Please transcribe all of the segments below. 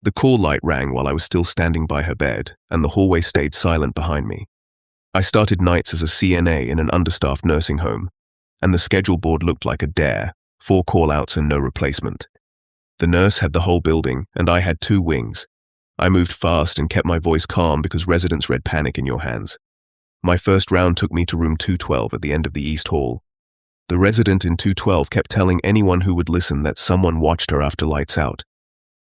The call light rang while I was still standing by her bed, and the hallway stayed silent behind me. I started nights as a CNA in an understaffed nursing home, and the schedule board looked like a dare, 4 call-outs and no replacement. The nurse had the whole building, and I had 2 wings. I moved fast and kept my voice calm because residents read panic in your hands. My first round took me to room 212 at the end of the East Hall. The resident in 212 kept telling anyone who would listen that someone watched her after lights out.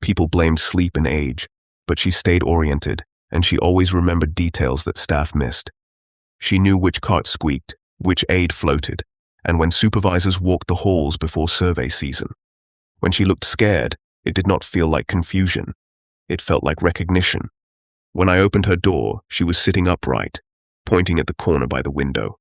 People blamed sleep and age, but she stayed oriented, and she always remembered details that staff missed. She knew which cart squeaked, which aide floated, and when supervisors walked the halls before survey season. When she looked scared, it did not feel like confusion. It felt like recognition. When I opened her door, she was sitting upright, pointing at the corner by the window.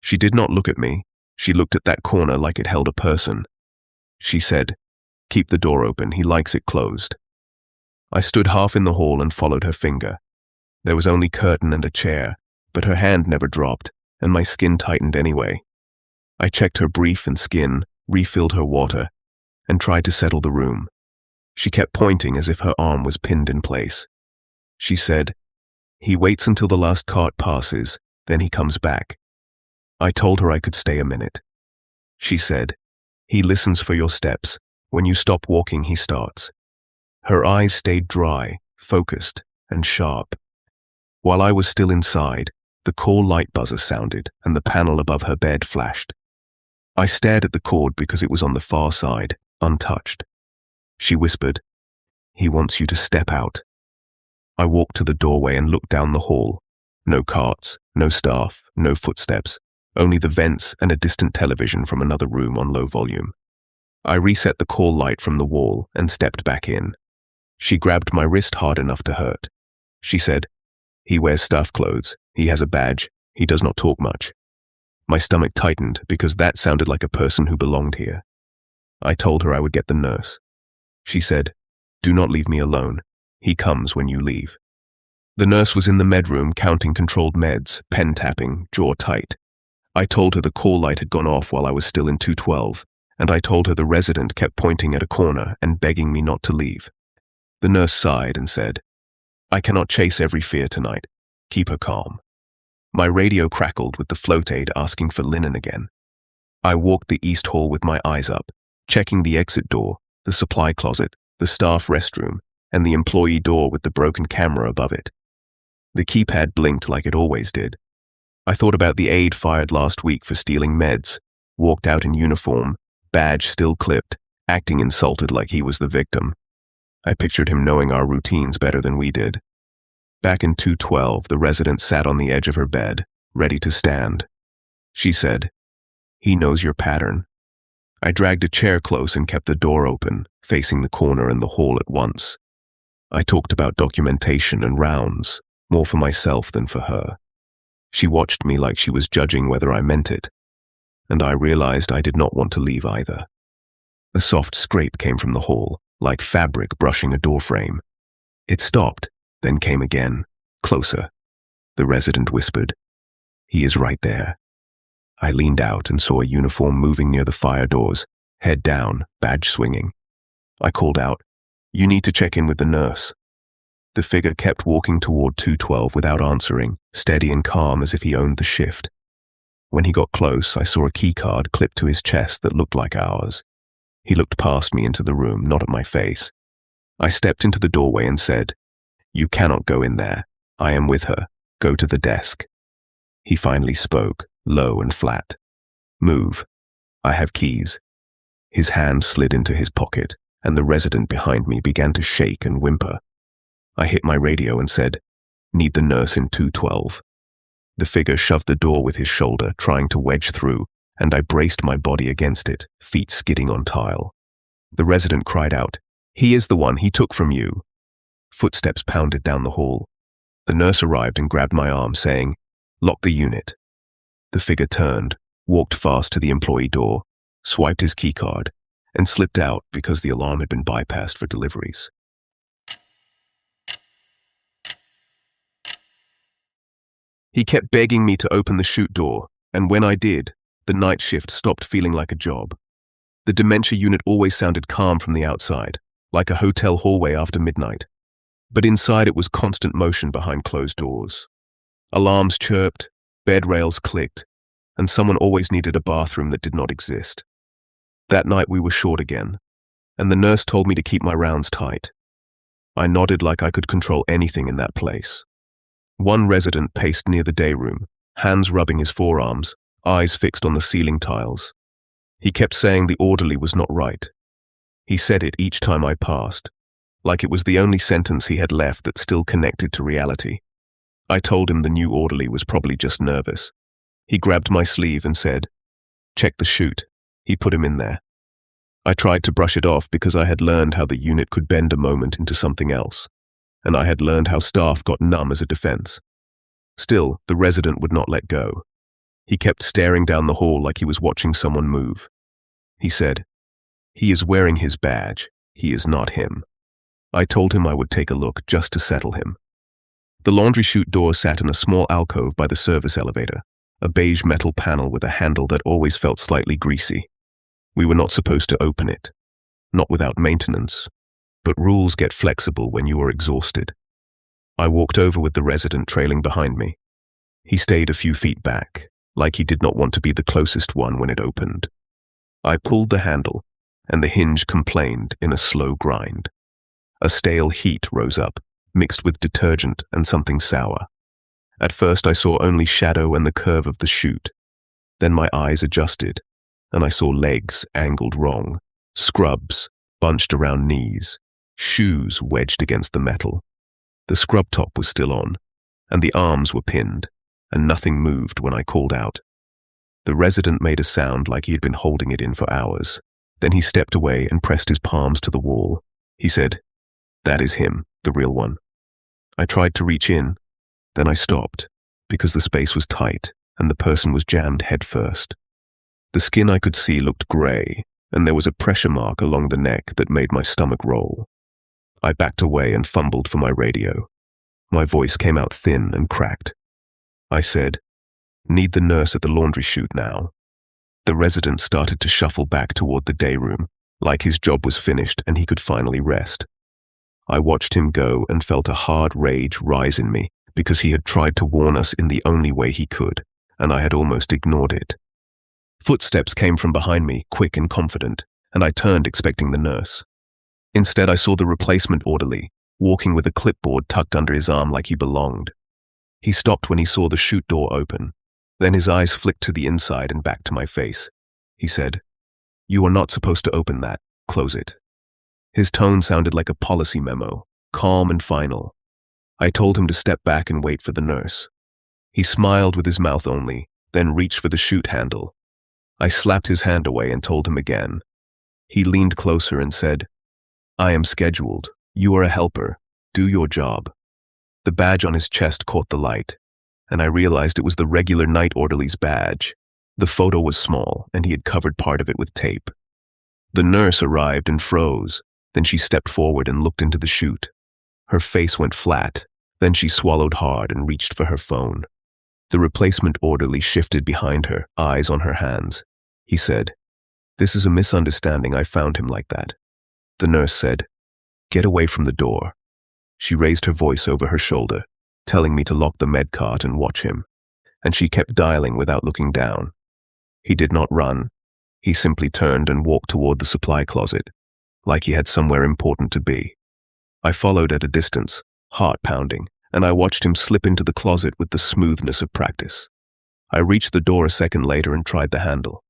She did not look at me. She looked at that corner like it held a person. She said, "Keep the door open, he likes it closed." I stood half in the hall and followed her finger. There was only curtain and a chair, but her hand never dropped, and my skin tightened anyway. I checked her brief and skin, refilled her water, and tried to settle the room. She kept pointing as if her arm was pinned in place. She said, "He waits until the last cart passes, then he comes back." I told her I could stay a minute. She said, "He listens for your steps. When you stop walking, he starts." Her eyes stayed dry, focused, and sharp. While I was still inside, the call light buzzer sounded and the panel above her bed flashed. I stared at the cord because it was on the far side, untouched. She whispered, "He wants you to step out." I walked to the doorway and looked down the hall. No carts, no staff, no footsteps, only the vents and a distant television from another room on low volume. I reset the call light from the wall and stepped back in. She grabbed my wrist hard enough to hurt. She said, "He wears staff clothes. He has a badge. He does not talk much." My stomach tightened because that sounded like a person who belonged here. I told her I would get the nurse. She said, "Do not leave me alone. He comes when you leave." The nurse was in the medroom counting controlled meds, pen tapping, jaw tight. I told her the call light had gone off while I was still in 212, and I told her the resident kept pointing at a corner and begging me not to leave. The nurse sighed and said, "I cannot chase every fear tonight. Keep her calm." My radio crackled with the float aide asking for linen again. I walked the East Hall with my eyes up, checking the exit door, the supply closet, the staff restroom, and the employee door with the broken camera above it. The keypad blinked like it always did. I thought about the aide fired last week for stealing meds, walked out in uniform, badge still clipped, acting insulted like he was the victim. I pictured him knowing our routines better than we did. Back in 212, the resident sat on the edge of her bed, ready to stand. She said, "He knows your pattern." I dragged a chair close and kept the door open, facing the corner and the hall at once. I talked about documentation and rounds, more for myself than for her. She watched me like she was judging whether I meant it, and I realized I did not want to leave either. A soft scrape came from the hall, like fabric brushing a doorframe. It stopped, then came again, closer. The resident whispered, "He is right there." I leaned out and saw a uniform moving near the fire doors, head down, badge swinging. I called out, "You need to check in with the nurse." The figure kept walking toward 212 without answering, steady and calm as if he owned the shift. When he got close, I saw a keycard clipped to his chest that looked like ours. He looked past me into the room, not at my face. I stepped into the doorway and said, "You cannot go in there. I am with her. Go to the desk." He finally spoke, low and flat. "Move. I have keys." His hand slid into his pocket, and the resident behind me began to shake and whimper. I hit my radio and said, "Need the nurse in 212. The figure shoved the door with his shoulder, trying to wedge through, and I braced my body against it, feet skidding on tile. The resident cried out, "He is the one he took from you." Footsteps pounded down the hall. The nurse arrived and grabbed my arm, saying, "Lock the unit." The figure turned, walked fast to the employee door, swiped his keycard, and slipped out because the alarm had been bypassed for deliveries. He kept begging me to open the chute door, and when I did, the night shift stopped feeling like a job. The dementia unit always sounded calm from the outside, like a hotel hallway after midnight. But inside it was constant motion behind closed doors. Alarms chirped, bed rails clicked, and someone always needed a bathroom that did not exist. That night we were short again, and the nurse told me to keep my rounds tight. I nodded like I could control anything in that place. One resident paced near the day room, hands rubbing his forearms, eyes fixed on the ceiling tiles. He kept saying the orderly was not right. He said it each time I passed, like it was the only sentence he had left that still connected to reality. I told him the new orderly was probably just nervous. He grabbed my sleeve and said, "Check the chute." He put him in there. I tried to brush it off because I had learned how the unit could bend a moment into something else, and I had learned how staff got numb as a defense. Still, the resident would not let go. He kept staring down the hall like he was watching someone move. He said, "He is wearing his badge. He is not him." I told him I would take a look just to settle him. The laundry chute door sat in a small alcove by the service elevator, a beige metal panel with a handle that always felt slightly greasy. We were not supposed to open it, not without maintenance, but rules get flexible when you are exhausted. I walked over with the resident trailing behind me. He stayed a few feet back, like he did not want to be the closest one when it opened. I pulled the handle, and the hinge complained in a slow grind. A stale heat rose up, mixed with detergent and something sour. At first I saw only shadow and the curve of the chute. Then my eyes adjusted, and I saw legs angled wrong, scrubs bunched around knees, shoes wedged against the metal. The scrub top was still on, and the arms were pinned, and nothing moved when I called out. The resident made a sound like he had been holding it in for hours. Then he stepped away and pressed his palms to the wall. He said, "That is him, the real one." I tried to reach in, then I stopped, because the space was tight and the person was jammed headfirst. The skin I could see looked grey, and there was a pressure mark along the neck that made my stomach roll. I backed away and fumbled for my radio. My voice came out thin and cracked. I said, "Need the nurse at the laundry chute now." The resident started to shuffle back toward the day room, like his job was finished and he could finally rest. I watched him go and felt a hard rage rise in me because he had tried to warn us in the only way he could, and I had almost ignored it. Footsteps came from behind me, quick and confident, and I turned expecting the nurse. Instead, I saw the replacement orderly, walking with a clipboard tucked under his arm like he belonged. He stopped when he saw the chute door open. Then his eyes flicked to the inside and back to my face. He said, "You are not supposed to open that. Close it." His tone sounded like a policy memo, calm and final. I told him to step back and wait for the nurse. He smiled with his mouth only, then reached for the chute handle. I slapped his hand away and told him again. He leaned closer and said, "I am scheduled. You are a helper. Do your job." The badge on his chest caught the light, and I realized it was the regular night orderly's badge. The photo was small, and he had covered part of it with tape. The nurse arrived and froze. Then she stepped forward and looked into the chute. Her face went flat. Then she swallowed hard and reached for her phone. The replacement orderly shifted behind her, eyes on her hands. He said, "This is a misunderstanding. I found him like that." The nurse said, "Get away from the door." She raised her voice over her shoulder, telling me to lock the med cart and watch him, and she kept dialing without looking down. He did not run. He simply turned and walked toward the supply closet, like he had somewhere important to be. I followed at a distance, heart pounding, and I watched him slip into the closet with the smoothness of practice. I reached the door a second later and tried the handle.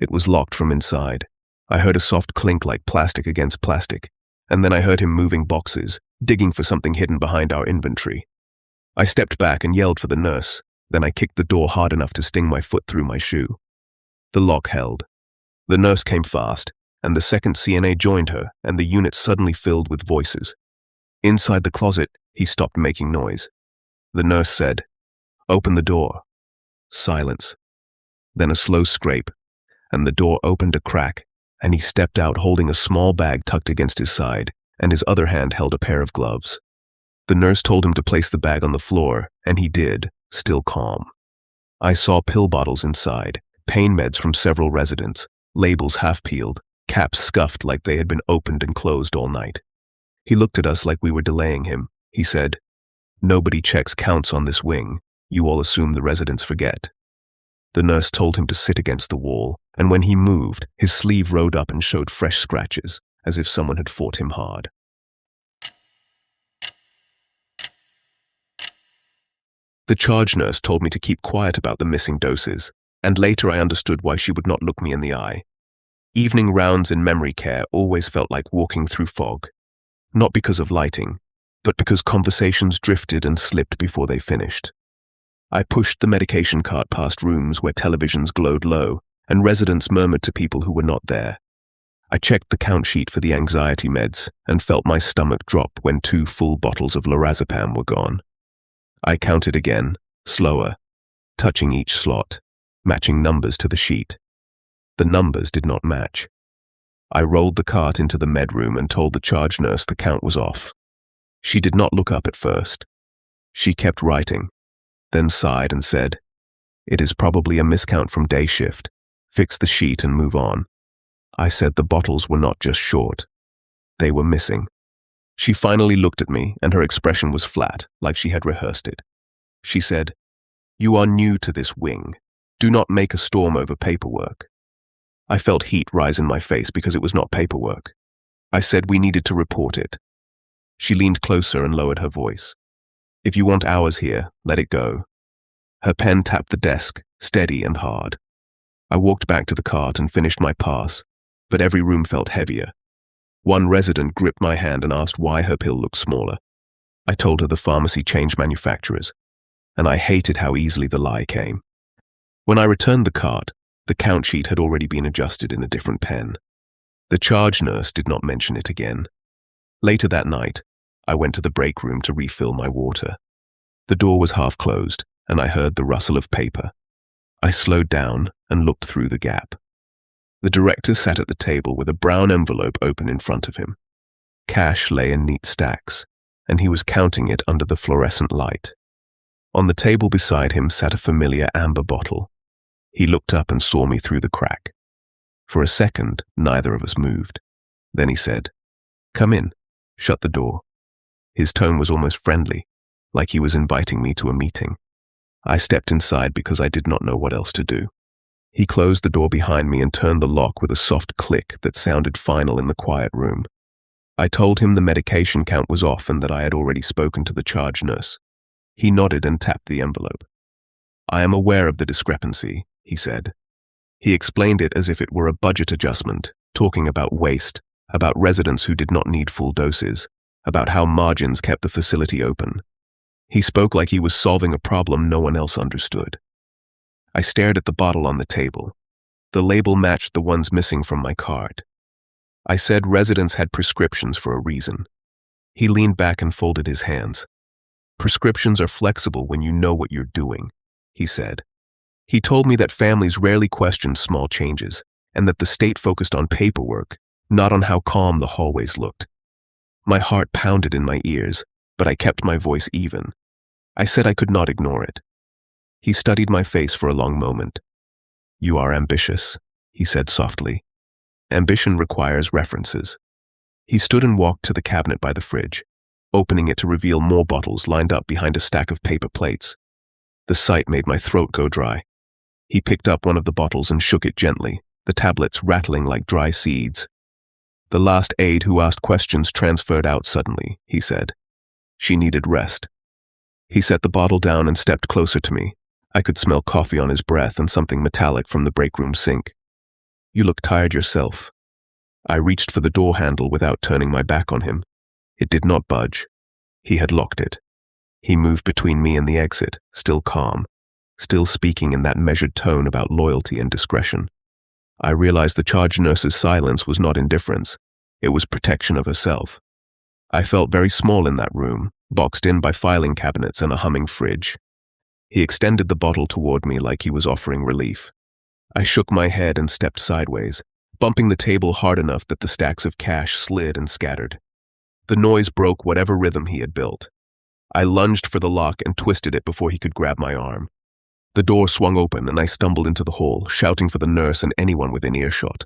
It was locked from inside. I heard a soft clink like plastic against plastic, and then I heard him moving boxes, digging for something hidden behind our inventory. I stepped back and yelled for the nurse, then I kicked the door hard enough to sting my foot through my shoe. The lock held. The nurse came fast, and the second CNA joined her, and the unit suddenly filled with voices. Inside the closet, he stopped making noise. The nurse said, "Open the door." Silence. Then a slow scrape, and the door opened a crack, and he stepped out holding a small bag tucked against his side, and his other hand held a pair of gloves. The nurse told him to place the bag on the floor, and he did, still calm. I saw pill bottles inside, pain meds from several residents, labels half-peeled, caps scuffed like they had been opened and closed all night. He looked at us like we were delaying him. He said, "Nobody checks counts on this wing. You all assume the residents forget." The nurse told him to sit against the wall, and when he moved, his sleeve rode up and showed fresh scratches, as if someone had fought him hard. The charge nurse told me to keep quiet about the missing doses, and later I understood why she would not look me in the eye. Evening rounds in memory care always felt like walking through fog, not because of lighting, but because conversations drifted and slipped before they finished. I pushed the medication cart past rooms where televisions glowed low and residents murmured to people who were not there. I checked the count sheet for the anxiety meds and felt my stomach drop when 2 full bottles of lorazepam were gone. I counted again, slower, touching each slot, matching numbers to the sheet. The numbers did not match. I rolled the cart into the med room and told the charge nurse the count was off. She did not look up at first. She kept writing, then sighed and said, "It is probably a miscount from day shift. Fix the sheet and move on." I said the bottles were not just short. They were missing. She finally looked at me and her expression was flat, like she had rehearsed it. She said, "You are new to this wing. Do not make a storm over paperwork." I felt heat rise in my face because it was not paperwork. I said we needed to report it. She leaned closer and lowered her voice. "If you want hours here, let it go." Her pen tapped the desk, steady and hard. I walked back to the cart and finished my pass, but every room felt heavier. One resident gripped my hand and asked why her pill looked smaller. I told her the pharmacy changed manufacturers, and I hated how easily the lie came. When I returned the cart, the count sheet had already been adjusted in a different pen. The charge nurse did not mention it again. Later that night, I went to the break room to refill my water. The door was half closed, and I heard the rustle of paper. I slowed down and looked through the gap. The director sat at the table with a brown envelope open in front of him. Cash lay in neat stacks, and he was counting it under the fluorescent light. On the table beside him sat a familiar amber bottle. He looked up and saw me through the crack. For a second, neither of us moved. Then he said, "Come in. Shut the door." His tone was almost friendly, like he was inviting me to a meeting. I stepped inside because I did not know what else to do. He closed the door behind me and turned the lock with a soft click that sounded final in the quiet room. I told him the medication count was off and that I had already spoken to the charge nurse. He nodded and tapped the envelope. "I am aware of the discrepancy," he said. He explained it as if it were a budget adjustment, talking about waste, about residents who did not need full doses, about how margins kept the facility open. He spoke like he was solving a problem no one else understood. I stared at the bottle on the table. The label matched the ones missing from my cart. I said residents had prescriptions for a reason. He leaned back and folded his hands. "Prescriptions are flexible when you know what you're doing," he said. He told me that families rarely questioned small changes, and that the state focused on paperwork, not on how calm the hallways looked. My heart pounded in my ears, but I kept my voice even. I said I could not ignore it. He studied my face for a long moment. "You are ambitious," he said softly. "Ambition requires references." He stood and walked to the cabinet by the fridge, opening it to reveal more bottles lined up behind a stack of paper plates. The sight made my throat go dry. He picked up one of the bottles and shook it gently, the tablets rattling like dry seeds. "The last aide who asked questions transferred out suddenly," he said. "She needed rest." He set the bottle down and stepped closer to me. I could smell coffee on his breath and something metallic from the break room sink. "You look tired yourself." I reached for the door handle without turning my back on him. It did not budge. He had locked it. He moved between me and the exit, still calm, still speaking in that measured tone about loyalty and discretion. I realized the charge nurse's silence was not indifference. It was protection of herself. I felt very small in that room, boxed in by filing cabinets and a humming fridge. He extended the bottle toward me like he was offering relief. I shook my head and stepped sideways, bumping the table hard enough that the stacks of cash slid and scattered. The noise broke whatever rhythm he had built. I lunged for the lock and twisted it before he could grab my arm. The door swung open and I stumbled into the hall, shouting for the nurse and anyone within earshot.